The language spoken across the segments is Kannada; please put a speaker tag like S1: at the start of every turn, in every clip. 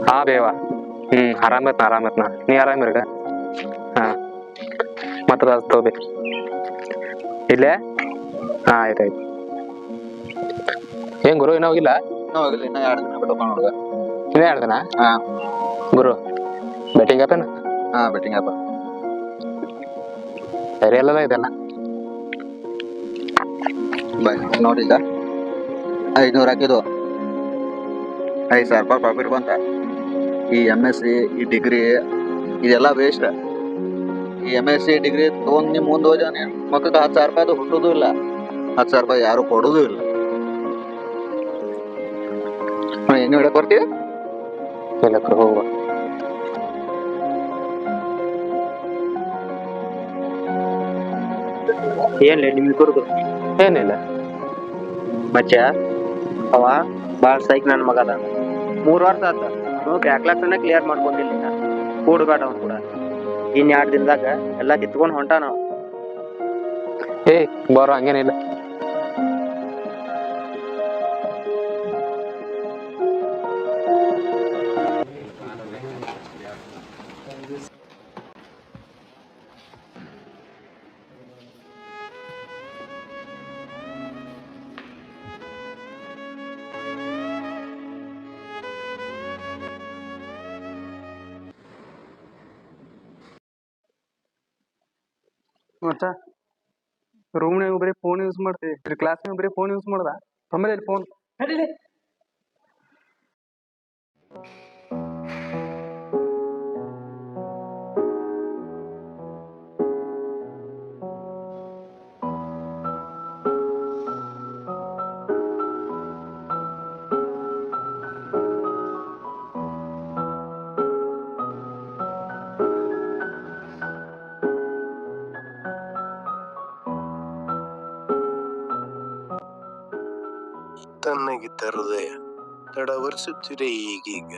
S1: ಹಾ ಬೇವ ಆರಾಮತ್ನಾ ನೀ ಆರಾಮಿರ್ಗ. ಹಾ ಮತ್ತ ತೋಬಿ ಇಲ್ಲೇ. ಹಾ ಆಯ್ತಾಯ್ತು. ಏನ್ ಗುರು ಇನ್ನೂ ಹೋಗಿಲ್ಲ?
S2: ಹೋಗಿಲ್ಲ, ಇನ್ನ 2 ದಿನ ಬಿಟ್ಟು ನೋಡುವ.
S1: ಇನ್ನೇ 2 ದಿನ?
S2: ಹಾ
S1: ಗುರು ಬೆಟ್ಟಿಂಗ್ ಆತನ?
S2: ಹಾ ಬೆಟ್ಟಿಂಗ್ ಆತ.
S1: ಸರಿ ಅಲ್ಲಲ್ಲ ಇದೆಲ್ಲ.
S2: ನೋಡಿಲ್ಲ 500 ಹಾಕಿದ್ದು 5,000 ರೂಪಾಯಿ ಪ್ರಾಫಿಟ್ ಬಂತ. ಈ MSc ಈ ಡಿಗ್ರಿ ಇದೆಲ್ಲ ವೇಸ್ಟ್. ಈ MSc ಡಿಗ್ರಿ ತಗೊಂಡ್ ನಿಮ್ ಮುಂದೆ ಹೋದ ಮಕ್ಕಳಿಗೆ 10,000 ರೂಪಾಯಿ ಅದು ಹುಟ್ಟುದು ಇಲ್ಲ, 10,000 ರೂಪಾಯಿ ಯಾರು ಕೊಡುದು ಇಲ್ಲ. ಏನು ಹೇಳಕ್ ಬರ್ತೀವಿ?
S1: ಇಲ್ಲಕ್ಕ ಹೋಗುವ.
S3: ಏನ್ಲೇ ನಿಮ್ಮಿಬ್ಬರದು?
S1: ಏನಿಲ್ಲ
S3: ಮಚ್ಚ ಅವ ಬಾಳ್ ಸೈಕ್ ನನ್ ಮಗ ಅದ. 3 ವರ್ಷ ಆತ ಅವನು ಬ್ಯಾಕ್ಲಾಗ್ಸ್ ಅನ್ನ ಕ್ಲಿಯರ್ ಮಾಡ್ಕೊಂಡಿಲ್ಲ. ಕೂಡುಗಾಟ ಅವ್ನು ಕೂಡ ಇನ್ 2 ದಿನದಾಗ ಎಲ್ಲಾ ಕಿತ್ಕೊಂಡ್ ಹೊಂಟ ನಾವು.
S1: ಏ ಬರೋ ಹಂಗೇನಿಲ್ಲ.
S4: ಮಚ್ಚ ರೂಮ್ನಾಗ ಬರೀ ಫೋನ್ ಯೂಸ್ ಮಾಡ್ತೀವಿ, ಕ್ಲಾಸ್ನಾಗ ಬರೀ ಫೋನ್ ಯೂಸ್ ಮಾಡ್ದ ಆಮೇಲೆ ಫೋನ್
S5: ತಣ್ಣಗಿದ್ದ ಹೃದಯ ತಡವರಿಸುತ್ತಿದೆ ಈಗೀಗ.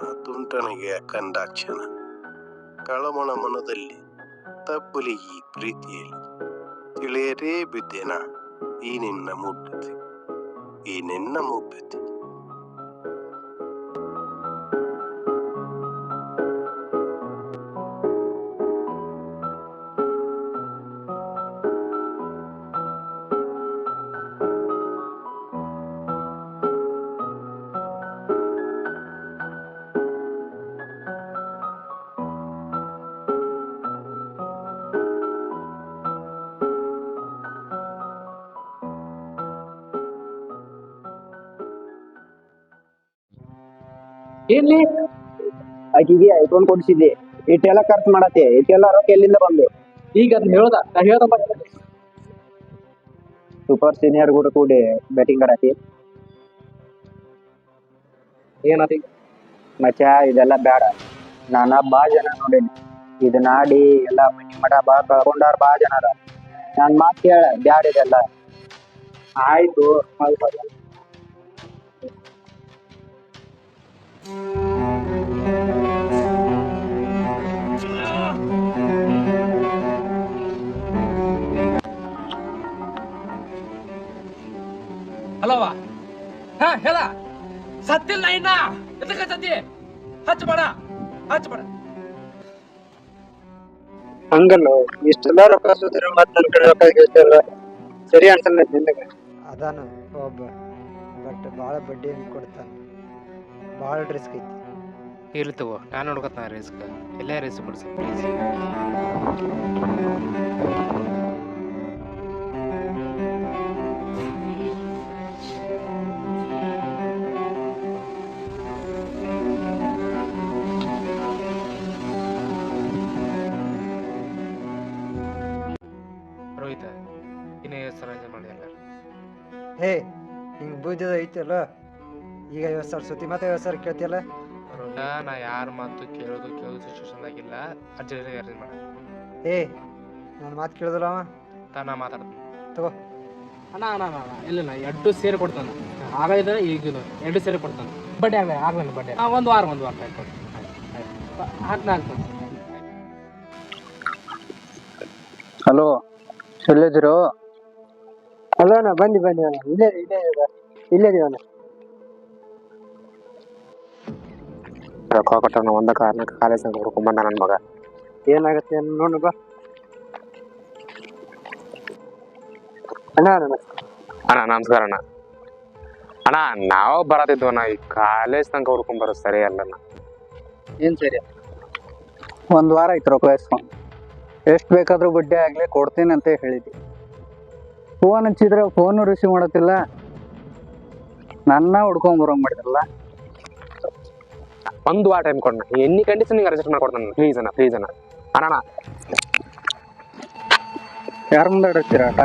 S5: ಆ ತುಂಟನಿಗೆ ಕಂಡಾಕ್ಷಣ ಕಳವಳ ಮನದಲ್ಲಿ ತಬ್ಬಲಿ ಈ ಪ್ರೀತಿಯಲ್ಲಿ ತಿಳಿಯದೇ ಬಿದ್ದೆನ ಈ ನಿನ್ನ ಮುಗ್ಧತೆ, ಈ ನಿನ್ನ ಮುಗ್ಧತೆ.
S4: ಏನ್ಲಿ
S3: ಆಕಿಗೆ ಐಫೋನ್ ಕೊಡಿಸಿದ್ದೆ, ಇಟ್ಟೆಲ್ಲ ಖರ್ಚು ಮಾಡತ್ತೆ, ಇಟ್ಟೆಲ್ಲ ರೊಕ್ಕ ಎಲ್ಲಿಂದ ಬಂದು?
S4: ಈಗ ಅದನ್ನ ಹೇಳ್ದಪ್ಪ.
S3: ಸೂಪರ್ ಸೀನಿಯರ್ ಕೂಡ ಕೂಡಿ ಬ್ಯಾಟಿಂಗ್ ಆಡತಿ.
S4: ಏನತಿ
S3: ಮಚ್ಚ ಇದೆಲ್ಲ ಬೇಡ. ನಾನ ಬಾಳ ಜನ ನೋಡೇನಿ ಇದನ್ನ ಆಡಿ ಎಲ್ಲ ಮನಿ ಮಠ ಬಾಳ ಕಳ್ಕೊಂಡಾರ ಬಾಳ ಜನ ಅದ. ನನ್ ಮಾತ್ ಕೇಳ, ಬ್ಯಾಡ ಇದೆಲ್ಲ.
S4: ಆಯ್ತು.
S6: ಅಲ್ಲವ ಹಾ ಹೇಳ ಸತ್ತಿಲ್ಲ ಇನ್ನ ಎದಕ್ಕೆ ಸತ್ತಿ ಹಚ್ಚಬೇಡ.
S3: ಹಂಗಲ್ಲ, ಇಷ್ಟೆಲ್ಲ ರೊಕ್ಕ ಸುತ್ತಿರ ಮತ್ ನನ್ ಕಡೆ ರೊಕ್ಕ ಇಷ್ಟೆಲ್ಲ ಸರಿ ಅನ್ಸಲ್ಲ ನಿನಗೆ.
S7: ಅದಾನು ಒಬ್ಬ, ಬಟ್ ಭಾಳ ಬಡ್ಡಿ ಹೆಂಗೆ ಕೊಡ್ತಾನೆ, ಭಾಳ ರಿಸ್ಕ್ ಐತಿ.
S6: ಇರ್ಲಿ ತಗೋ, ನಾನು ನೋಡ್ಕೊತ ರಿಸ್ಕ್ ಎಲ್ಲೇ ರಿಸ್ಕ್ ಬಿಡ್ಸಿ ಪ್ಲೀಸ್. ರೋಹಿತ ಇನ್ನು ಹೆಸರು ಮಾಡಿ ಎಲ್ಲ
S7: ಹೇ ಹಿಂಗೆ ಬೂದಿದ ಐತಲ್ಲ, ಈಗ 50,000 ಸುತ್ತಿ ಮತ್ತೆ 50,000 ಕೇಳ್ತಿಯಲ್ಲ.
S6: ರೋಹಿತ ನಾ ಯಾರ ಮಾತು ಕೇಳೋದು ಸಿಚುವೇಶನ್ ಆಗಿಲ್ಲ. ಅರ್ಜೆಂಟ್ ಅರೇಂಜ್ ಮಾಡ.
S7: ಹೇ ನನ್ನ ಮಾತು ಕೇಳಿದಲ್ಲ ಅವ,
S6: ನಾ ಮಾತಾಡ್ತೀನಿ
S7: ತಗೋ.
S4: ಅಣ್ಣ ಇಲ್ಲ 2 ಸೇರಿ ಕೊಡ್ತಾನೆ. ಆಗ ಈಗ 2 ಸೇರಿ ಕೊಡ್ತಾನೆ. ಬಡ್ಡೆ ಆಗ್ಲೇನು ಬಡ್ಡೆ ಒಂದು ವಾರ ಆಯ್ತು ಹಾಕ್ತಾನೆ.
S3: ಹಲೋ, ಎಲ್ಲಿದ್ದೀರೋ?
S7: ಅಲ್ಲ ಅಣ್ಣ, ಬನ್ನಿ ಇಲ್ಲೇ ಇದೀವಣ್ಣ.
S1: ರೊಕ್ಕ ಕೊಟ್ಟವನ ಒಂದ ಕಾರಣಕ್ಕೆ ಕಾಲೇಜ್ ಹುಡ್ಕೊಂಬಂದ ನನ್ನ ಮಗ.
S7: ಏನಾಗತ್ತೆ ನೋಡು ಬಾ. ಅಣ್ಣ
S1: ಅಣ್ಣ ನಮಸ್ಕಾರ ಅಣ್ಣ. ಅಣ್ಣ ನಾವು ಬರತಿದ್ವಣ್ಣ, ಈ ಕಾಲೇಜ್ ತನಕ ಹುಡ್ಕೊಂಡ್ ಬರೋದು ಸರಿ ಅಲ್ಲಣ್ಣ.
S7: ಏನ್ ಸರಿ? ಒಂದ್ ವಾರ ಆಯ್ತು ರೊಕ್ಕ ಇಸ್ಕೊಂಡು. ಎಷ್ಟು ಬೇಕಾದ್ರೂ ಬಡ್ಡಿ ಆಗ್ಲಿ ಕೊಡ್ತೀನಿ ಅಂತ ಹೇಳಿದ್ವಿ. ಫೋನ್ ಹಚ್ಚಿದ್ರೆ ಫೋನು ರಿಸೀವ್ ಮಾಡತ್ತಿಲ್ಲ, ನನ್ನ ಹುಡ್ಕೊಂಡ್ ಬರೋಂಗ್ ಮಾಡಿದ್ರಲ್ಲ.
S1: ಒಂದು ವಾರ ಟೈಮ್ ಕೊಡಣ, ಎನಿ ಕಂಡೀಷನ್ ಅಡ್ಜಸ್ಟ್ ಮಾಡ್ಕೊಡ್ತಾನೆ ಪ್ಲೀಸ್ ಅಣ್ಣ, ಪ್ಲೀಸ್ ಅಣ್ಣ. ಅಣ್ಣ
S7: ಯಾರ ಮುಂದೆ ಆಡತ್ತೀರ ಆಟ?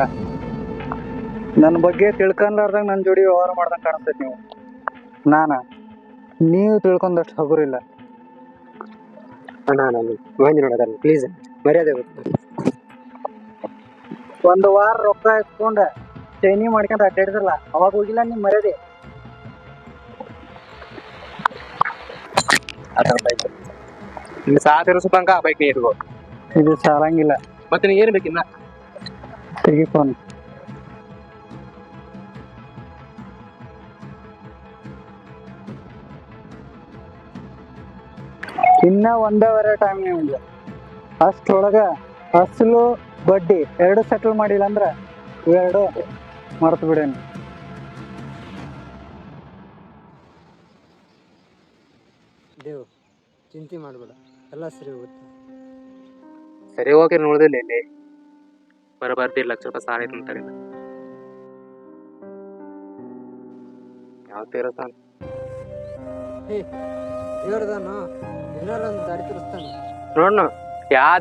S7: ನನ್ನ ಬಗ್ಗೆ ತಿಳ್ಕೊಂಡಾರ್ದಾಗ ನನ್ನ ಜೋಡಿ ವ್ಯವಹಾರ ಮಾಡ್ದಂಗೆ ಕಾಣಿಸ್ತೈತಿ ನೀವು. ನೀವು ತಿಳ್ಕೊಂಡಷ್ಟು ಹಗುರಿಲ್ಲ.
S1: ಅಣ್ಣ ನಾನು ಬಂದು ನೋಡೋದಲ್ಲ ಪ್ಲೀಸ್, ಮರ್ಯಾದೆ ಗೊತ್ತು.
S7: ಒಂದು ವಾರ ರೊಕ್ಕ ಇಸ್ಕೊಂಡ ಚೈನಿ ಮಾಡ್ಕೊಂಡ್ ಅಡ್ಡಾಡಿದ್ರಲ್ಲ, ಅವಾಗ ಹೋಗಿಲ್ಲ ನಿಮ್ ಮರ್ಯಾದೆ.
S1: ನಿಮ್ಗೆ ಸಾತಿರೋ ತನಕ ಆ ಬೈಕ್ ನೀ ಇಟ್ಕೋ.
S7: ಇದು ಸಾಲಂಗಿಲ್ಲ.
S1: ಮತ್ತೆ ನೀ ಏನು ಬೇಕಿನ್ನ
S7: ತೆಗಿ ಫೋನ್. ಇನ್ನ ಒಂದೇ ಟೈಮ್ ನಿಮ್ಗೆ. ಅಷ್ಟೊಳಗ ಅಸಲು ಬಡ್ಡಿ ಎರಡು ಸೆಟಲ್ ಮಾಡಿಲ್ಲ ಅಂದ್ರ ಇವೆರಡು ಮರ್ತು ಬಿಡೇನಿ. ದೇವ್ ಚಿಂತೆ ಮಾಡ್ಬೇಡ, ಎಲ್ಲ ಸರಿ ಹೋಗುತ್ತೆ.
S1: ಸರಿ ಹೋಗಿ ನೋಡಿದಿಲ್ಲ ಇಲ್ಲಿ ಬರಬಾರ್ದು 1 ಲಕ್ಷ ರೂಪಾಯಿ ಸಾಲ ಐತೆ ಅಂತಾರೆ. ಯಾವ ತೀರತಾನ
S7: ದೇವ್ರದಾನು ಏನಾರ ಒಂದು ದಾರಿ ತೋರಿಸ್ತಾನೆ.
S1: ನೋಡ್ನ, ಯಾವ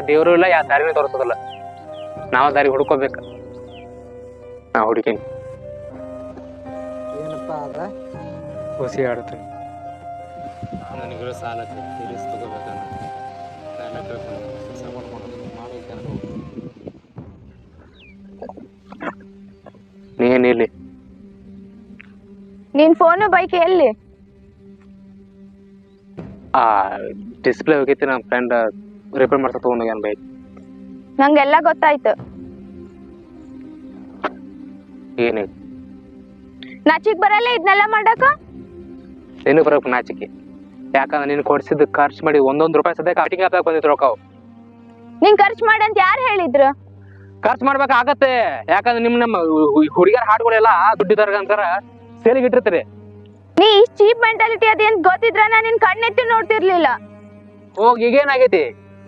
S1: ದೇವ್ರು ಇಲ್ಲ, ಯಾವ ದಾರಿನೂ ತೋರಿಸೋದಿಲ್ಲ. ನಾವು ದಾರಿ ಹುಡ್ಕೋಬೇಕು. ನಾ ಹುಡುಕಿನಿ.
S7: ಏನಪ್ಪ ಅದ?
S1: ಹುಸಿ ಆಡ್ತೀನಿ.
S4: ನನಗಿರೋ ಸಾಲ ತೀರಿಸಿ ತಗೋಬೇಕನ್ನ ಎಲ್ಲ ತಿಳ್ಕೊಂಡು ಸಪೋರ್ಟ್ ಮಾಡೋದು
S1: ನೀನಿಲ್ಲಿ
S8: ನಿನ್ ಫೋನು ಬೈಕ್ ಎಲ್ಲಿ?
S1: ಆ ಡಿಸ್ಪ್ಲೇ ಹೋಗೈತಿ, ನಮ್ಮ ಫ್ರೆಂಡ್ ರಿಪೇರ್ ಮಾಡ್ತಾ ತಗೊಂಡೋಗ್ಯಾನ ಬೈಕ್.
S8: ನಂಗೆಲ್ಲ ಗೊತ್ತಾಯ್ತು.
S1: ಏನಿಲ್ಲ,
S8: ನಾಚಿಕ್ ಬರಲ್ಲ ಇದನ್ನೆಲ್ಲ ಮಾಡಕ?
S1: ಏನು ಬರಬೇಕು ನಾಚಿಕೆ? ಯಾಕಂದ್ರೆ ನೀನು ಕೊಡ್ಸಿದ್ದು ಖರ್ಚು ಮಾಡಿ 1 ರೂಪಾಯಿ ಸದ್ಯಕ್ಕೆ ಆಟಿಂಗ್ ಆದಾಗ ಬಂದಿತ್ತು ರೊಕ್ಕ.
S8: ನೀನ್ ಖರ್ಚು ಮಾಡಂತ ಯಾರು ಹೇಳಿದ್ರು?
S1: ಖರ್ಚು ಮಾಡ್ಬೇಕಾಗತ್ತೆ, ಯಾಕಂದ್ರೆ ನಮ್ಮ ಹುಡುಗಿಯರ ಹಾಡುಗಳೆಲ್ಲ ದುಡ್ಡಿದಾರ ಅಂತಾರ ಸೇಲಿಗೆ ಇಟ್ಟಿರ್ತೀರಿ.
S8: ನೀ ಇಷ್ಟ ಚೀಪ್ ಮೆಂಟಾಲಿಟಿ ಅದೇನ್ ಗೊತ್ತಿದ್ರ ನಾನು ನಿನ್ ಕಣ್ಣೆತ್ತಿ ನೋಡ್ತಿರ್ಲಿಲ್ಲ.
S1: ಹೋಗಿ ಈಗೇನಾಗೈತಿ?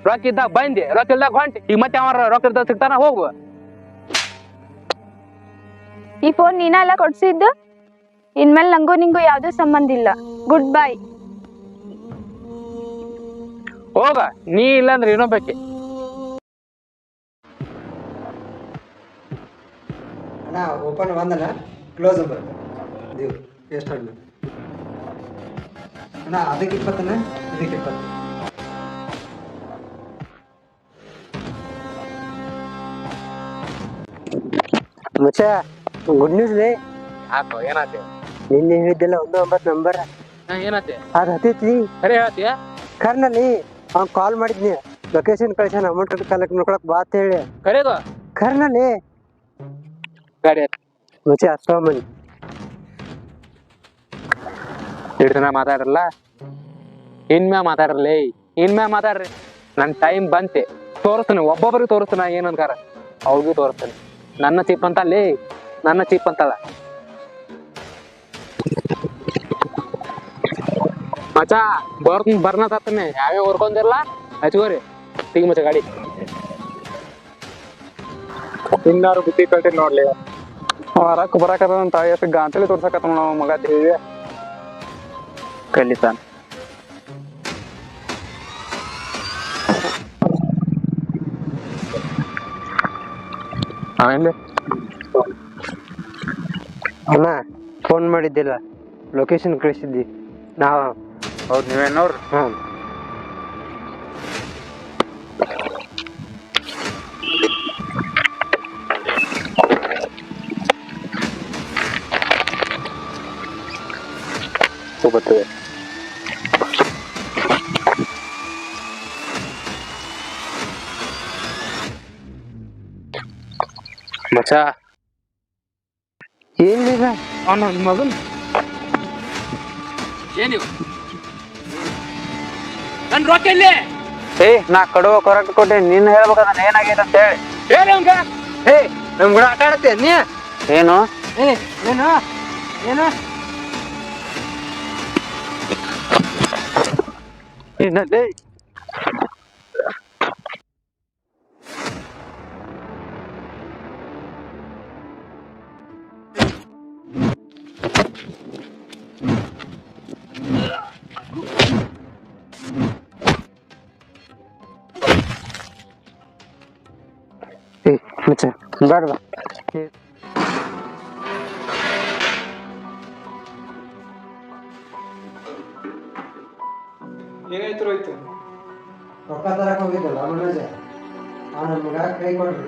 S1: ರೊಕ್ಕ ಇದ್ದಾಗ ಬಂದಿ, ರೊಕ್ಕ ಇಲ್ದಾಗ ಹೊಂಟಿ. ಈಗ ಮತ್ತೆ ಅವ ರೊಕ್ಕ ಇದ್ದಾಗ ಸಿಗ್ತಾನ, ಹೋಗು.
S8: ಈ ಫೋನ್ ನೀನೆಲ್ಲ ಕೊಡ್ಸಿದ್ದು? ಇನ್ಮೇಲೆ ನಂಗೂ ನಿಂಗೂ ಯಾವ್ದು ಸಂಬಂಧ ಇಲ್ಲ. Good bye.
S1: ಹೋಗ, ನೀ ಇಲ್ಲಾಂದ್ರೆ ಇನ್ನೊಬ್ಬಕ್ಕೆ.
S7: ಅಣ್ಣ ಓಪನ್ ಬಂದಲ್ಲ, ಕ್ಲೋಸ್ ಬರುತ್ತೆ. ದೇವ್ ಎಷ್ಟು ಆಡ್ಬೇಕು ಅಣ್ಣ? ಅದಕ್ಕೆ 20 ಅಣ್ಣ, ಇದಕ್ಕೆ 20. ಮುಚ್ಚ ಗುಡ್ ನ್ಯೂಸ್ ಲೇ.
S1: ಹಾಕೋ, ಏನಾತಿ?
S7: ನಿನ್ನೆ ಹೇಳಿದ್ದೆಲ್ಲ 19 ನಂಬರ್
S1: ಏನಾತಿ?
S7: ಅದು ಹತ್ತೈತಿ.
S1: ಸರಿ ಹೇಳ್ತೀಯ?
S7: ಕರ್ನಲ್ಲಿ ಅವ್ನು ಕಾಲ್ ಮಾಡಿದ್ನಿ, ಲೊಕೇಶನ್ ಕಳ್ಸಾನ, ಅಮೌಂಟ್ ಕಲೆಕ್ಟ್ ಮಾಡ್ಕೊಳಕ್ ಬಾ ಅಂತ ಹೇಳಿ.
S1: ಕರೆದು
S7: ಕರ್ನಲ್ಲಿ
S1: ಗಾಡಿ
S7: ಮುಚ್ಚ ಹತ್ತೊಮ್ಮನಿ
S1: 2 ದಿನ ಮಾತಾಡ್ರಲ್ಲ, ಇನ್ಮ್ಯಾ ಮಾತಾಡ್ರಿ. ನನ್ನ ಟೈಮ್ ಬಂತೆ, ತೋರಿಸ್ತಾನೆ. ಒಬ್ಬೊಬ್ಬರಿಗೆ ತೋರಿಸ್ತಾನ ಏನಂತಾರ, ಅವ್ರಿಗೂ ತೋರಿಸ್ತಾನೆ. ನನ್ನ ಚಿಪ್ ಅಂತ ಅಲ್ಲಿ, ನನ್ನ ಚಿಪ್ ಅಂತಲ್ಲ ಮಚ. ಬರ್ನ ತತ್ತಾನೆ, ಯಾವ್ಯಾವ ಹೊರ್ಕೊಂಡಿರಲ್ಲ ಹಚ್ಕೋರಿ. ಸಿಗಿ ಮಚ್ಚ ಗಾಡಿ.
S9: ಇನ್ನಾರು ಬುದ್ಧಿ ಕಲ್ತಿ ನೋಡ್ಲಿ. ಹೊರಕ್ ಬರಾಕಂತ ಎಷ್ಟು ಗಾಂತಲಿ ತೋರ್ಸಕತ್ತ ನಾವು ಮಗ ತಿಳಿದೆ
S3: ಕಲಿತಾನ.
S1: ಆಮೇಲೆ
S7: ಅಣ್ಣ ಫೋನ್ ಮಾಡಿದ್ದಿಲ್ಲ, ಲೊಕೇಶನ್ ಕಳಿಸಿದ್ದಿ ನಾವು.
S3: ಹೌದು, ನೀವೇನವ್ರು?
S7: ಹಾಂ
S1: ಬರ್ತದೆ. ಮಚ್ಚ
S7: ಏನಿಲ್ಲ
S1: ಅವನ ಮಗನ್ ಏನಿವ ನನ್ ರೊಕ್ಕ ಎಲ್ಲಿ?
S7: ನಾ ಕಡುವ ಕರೆಕ್ಟ್ ಕೊಟ್ಟೆ, ನೀನ್ ಹೇಳ್ಬೇಕ ನಾನು ಏನಾಗೈತೆ ಅಂತ ಹೇಳಿ.
S1: ಹೇಳಿ ಅವ್ನ್ಗ.
S3: ನಮ್ ಕೂಡ ಆಟ ಆಡತ್ತೆ ನೀ
S7: ಏನು
S3: ಏನು
S7: ಏನಲ್ಲೇ? ಬೇಡ
S9: ಏನಾಯ್ತು ರೋಹಿತ್?
S10: ರೊಕ್ಕ ತರಕ್ ಹೋಗಿದ್ದಲ್ಲ ಮನೋಜ, ನನ್ನ ಮಗ ಕೈ ಕೊಡ್ರಿ,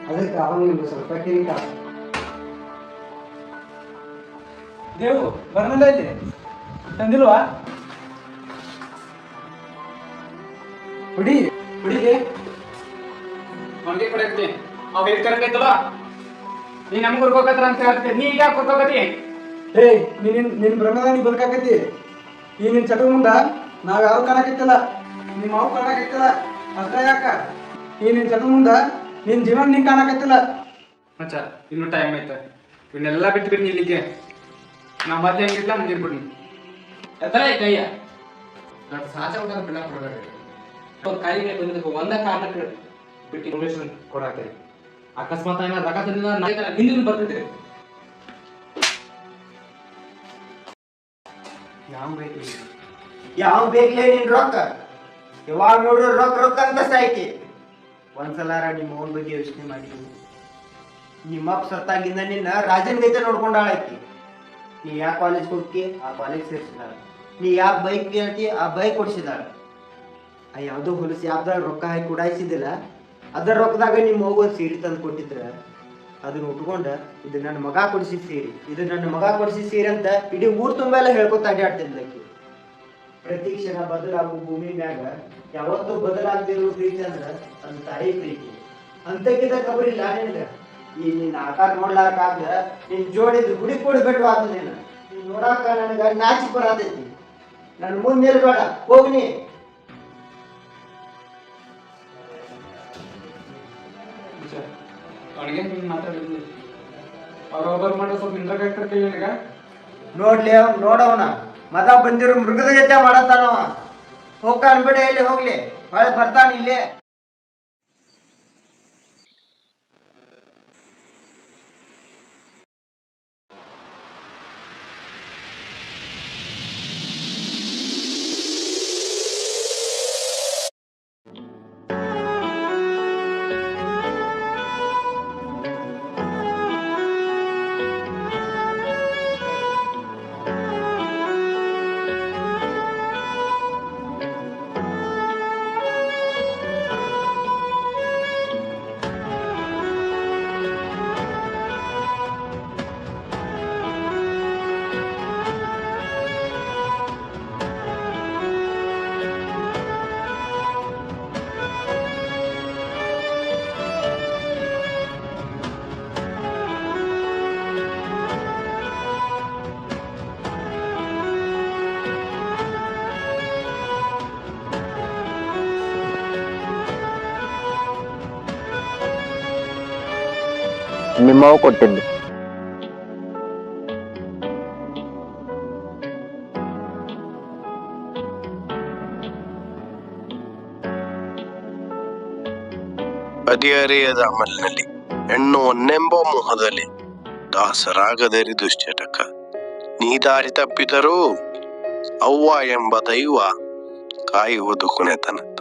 S10: ಅದಕ್ಕೆ ಅವನಿಗೆ ಸ್ವಲ್ಪ ಕಿರಿಕ.
S9: ದೇವು ಬರ್ನಲ್ಲ ಇಲ್ಲಿ ತಂದಿಲ್ವಾ? ಹುಡುಗಿ ಅವ್ನಿಗೆ ಕೊಡಕ್ತಿ, ಅವ್ ಹೇಳಿ ಕರೆಕ್ಟೈತಲ್ಲ. ನೀ ನಮ್ಗೆ ಹುರ್ಕೋಕತ್ರ ಅಂತ ಹೇಳ್ತಿ, ನೀ ಈಗ ಹುರ್ಕೋಕತಿ.
S10: ನಿನ್ ಭ್ರಮದ ನೀ ಬದುಕಾಕತಿ. ಈ ನಿನ್ ಚಟ ಮುಂದ ನಾವ್ ಯಾರು ಕಾಣಕತ್ತಿಲ್ಲ, ನಿಮ್ಮ ಅವು ಕಾಣಕತ್ತಿಲ್ಲ. ಅಷ್ಟ ಯಾಕ ಈ ನಿನ್ ಚಟ ಮುಂದ ನಿನ್ ಜೀವನ ನೀ ಕಾಣಕತ್ತಿಲ್ಲ.
S9: ಮಚ್ಚ ಇನ್ನು ಟೈಮ್ ಐತೆ, ಇವನ್ನೆಲ್ಲ ಬಿಟ್ಟು ಬಿಡ್ನಿ ಇಲ್ಲಿಗೆ. ನಾ ಮತ್ತೆ ಹೆಂಗಿಲ್ಲ ಹಂಗಿರ್ಬಿಡ್ನಿ.
S4: ಎತ್ತರ ಈ ಕೈಯ ನಾನು ಸಾಚ ಊಟ ಬಿಡ ಕೊಡಬೇಡಿ. ಅವ್ರ ಕೈಗೆ ಬಂದಿದ್ದಕ್ಕೆ ಒಂದ ಕಾರಣಕ್ಕೆ ಬಿಟ್ಟು ಇನ್ಫಾರ್ಮೇಶನ್ ಕೊಡಾಕ್ತೀರಿ. ಅಕಸ್ಮಾತ್ ಏನಾರ ರೊಕ್ಕ ತಂದಿಲ್ಲ ಹಿಂದಿನ ಬರ್ತಿದ್ರಿ.
S3: ಯಾವ ಬೇಕಲೇ ನಿನ್ ರೊಕ್ಕ? ಯಾವಾಗ ನೋಡ್ರು ರೊಕ್ಕ ರೊಕ್ಕ ಅಂತ ಸಾಯ್ತಿ. ಒಂದ್ಸಲಾರ ನಿಮ್ಮ ಅವನ ಬಗ್ಗೆ ಯೋಚನೆ ಮಾಡಿ. ನಿಮ್ಮಪ್ಪ ಸತ್ತಾಗಿಂದ ನಿನ್ನ ರಾಜನ್ ಗೈತೆ ನೋಡ್ಕೊಂಡಾಳಾಕಿ. ನೀ ಯಾವ ಕಾಲೇಜ್ ಹೋಗ್ತಿ ಆ ಕಾಲೇಜ್ ಸೇರ್ಸಿದಾಳ. ನೀ ಯಾವ ಬೈಕ್ ಕೇಳ್ತಿ ಆ ಬೈಕ್ ಕೊಡ್ಸಿದಾಳ. ಆ ಯಾವ್ದೋ ಹೊಲಸು ಯಾವ್ದಾಗ ರೊಕ್ಕ ಹಾಕಿ ಕುಡಾಯಿಸಿದಿಲ್ಲ, ಅದರ ರೊಕ್ಕದಾಗ ನಿಮ್ಮ ಮಗು ಒಂದು ಸೀರೆ ತಂದು ಕೊಟ್ಟಿದ್ರ ಅದನ್ನ ಉಟ್ಕೊಂಡ ಇದು ನನ್ನ ಮಗ ಕೊಡಿಸಿ ಸೀರೆ, ಇದು ನನ್ನ ಮಗ ಕೊಡಿಸಿ ಸೀರೆ ಅಂತ ಇಡೀ ಊರ್ ತುಂಬ ಎಲ್ಲ ಹೇಳ್ಕೊತ ಅಡ್ಡಾಡ್ತಿದ್ಲಕ್ಕಿ. ಪ್ರತಿ ಕ್ಷಣ ಬದಲಾಗು ಭೂಮಿ ಮ್ಯಾಗ ಯಾವತ್ತೂ ಬದಲಾಗದಿರೋ ಪ್ರೀತಿ ಅಂದ್ರ ನನ್ನ ತಾಯಿ ಪ್ರೀತಿ. ಅಂತಕ್ಕಿಂತ ಕಬರಿಲ್ಲ ನಿನಗ. ಈ ನಿನ್ನ ಆಕಾರ ನೋಡ್ಲಾಕಾಗ ನಿನ್ ಜೋಡಿದ್ ಗುಡಿ ಕೊಡಿ ಬೆಟ್ಟು ಆದ ನೀನು ನೋಡಾಕ ನನಗ ನಾಚಿ ಬರತೈತಿ. ನನ್ನ ಮುಂದೆ ನಿಲ್ಬೇಡ, ಹೋಗ್ನಿ.
S9: ಅವನಿಗೆ ಮಾತಾಡಿದ್ವಿ, ಅವ್ರೊಬ್ಬರು ಮಾಡೋ ಸ್ವಲ್ಪ ನಿಂದ್ರಾಗ ಈಗ.
S3: ನೋಡ್ಲಿ ಅವ್ನು ನೋಡವನ ಮದ ಬಂದಿರೋ ಮೃಗದ ಜೊತೆ ಮಾಡತ್ತಾನವ. ಹೋಗ್ತಾ ಅನ್ಬೇಡ, ಎಲ್ಲಿ ಹೋಗ್ಲಿ ಹೊಳೆ ಬರ್ತಾನ ಇಲ್ಲೇ.
S7: ನಿಮ್ಮವ್ ಕೊಟ್ಟಿದ್ದು.
S5: ಹದಿಹರೆಯದ ಅಮಲಿನಲ್ಲಿ ಹೆಣ್ಣು ಒನ್ನೆಂಬ ಮೋಹದಲ್ಲಿ ದಾಸರಾಗದರಿ ದುಶ್ಚಟಕ. ನೀ ದಾರಿ ತಪ್ಪಿದರೂ ಅವ್ವ ಎಂಬ ದೈವ ಕಾಯುವುದು ಕೊನೆತನಕ.